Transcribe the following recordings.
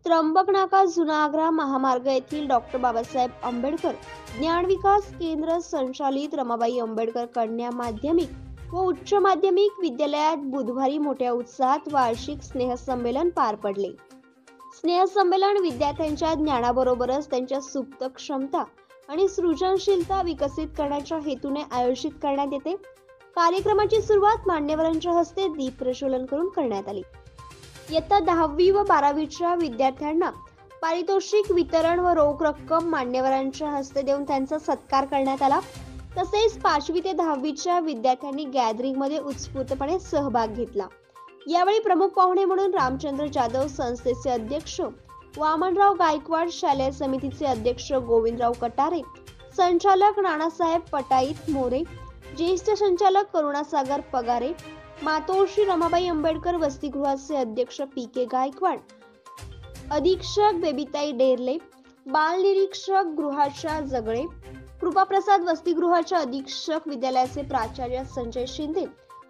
त्र्यंबकनाका जुना आग्रा महामार्ग येथील डॉक्टर बाबासाहेब आंबेडकर ज्ञान विकास केंद्र संचालित रमाबाई आंबेडकर कन्या माध्यमिक व उच्च माध्यमिक विद्यालयात बुधवारी मोठ्या उत्साहात वार्षिक स्नेहसंमेलन पार पडले। स्नेहसंमेलन विद्यार्थ्यांच्या ज्ञानाबरोबरच त्यांच्या सुप्त क्षमता आणि सृजनशीलता विकसित करण्याच्या हेतूने आयोजित करण्यात येते। कार्यक्रमाची सुरुवात मान्यवरांच्या हस्ते दीप प्रज्वलन करून करण्यात आली। इयत्ता 10वी व 12वीच्या विद्यार्थ्यांना पारितोषिक वितरण व रोख रक्कम मान्यवरांच्या हस्ते देऊन त्यांचा सत्कार करण्यात आला। तसेच 5वी ते 10वीच्या विद्यार्थ्यांनी गॅदरिंग मध्ये उत्स्फूर्तपणे सहभाग घेतला। यावेळी प्रमुख पाहुणे म्हणून रामचंद्र जाधव संस्थेचे अध्यक्ष, वामनराव गायकवाड शालेय समितीचे अध्यक्ष गोविंदराव कटारे, संचालक नानासाहेब पटाईत मोरे, ज्येष्ठ संचालक करुणासागर पगारे, मातोश्री रमाबाई आंबेडकर वसतिगृहाचे अध्यक्ष पी.के. गायकवाड, अधीक्षक बेबीताई डेरले, बाल निरीक्षक गृहाच्या जगळे, कृपाप्रसाद वसतिगृहाच्या अधीक्षक, विद्यालयाचे प्राचार्य संजय शिंदे,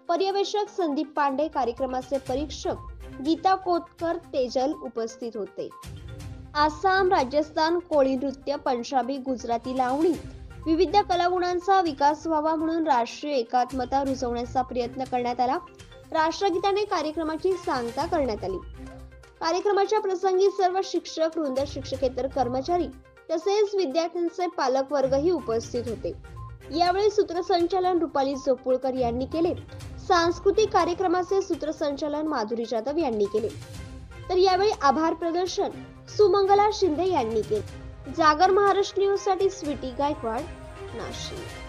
पर्यवेक्षक संदीप पांडे, कार्यक्रमाचे परीक्षक गीता कोतकर, तेजल उपस्थित होते। आसाम, राजस्थान, कोळी नृत्य, पंजाबी, गुजराती लावणी, विविध कलागुणांचा विकास व्हावा म्हणून राष्ट्रीय एकात्मता रुजवण्याचा प्रयत्न करण्यात आला। राष्ट्रगीताने कार्यक्रमाची सांगता करण्यात आली। कार्यक्रमाच्या प्रसंगी सर्व शिक्षक वृंद, शिक्षकेतर कर्मचारी तसेच विद्यार्थ्यांचे पालक वर्गही उपस्थित होते। यावेळी सूत्रसंचालन रुपाली जोपुळकर यांनी केले। सांस्कृतिक कार्यक्रमाचे सूत्रसंचालन माधुरी जाधव यांनी केले। तर यावेळी आभार प्रदर्शन सुमंगला शिंदे यांनी केले। जागर महाराष्ट्र न्यूज साठी स्वीटी गायकवाड, नाशिक।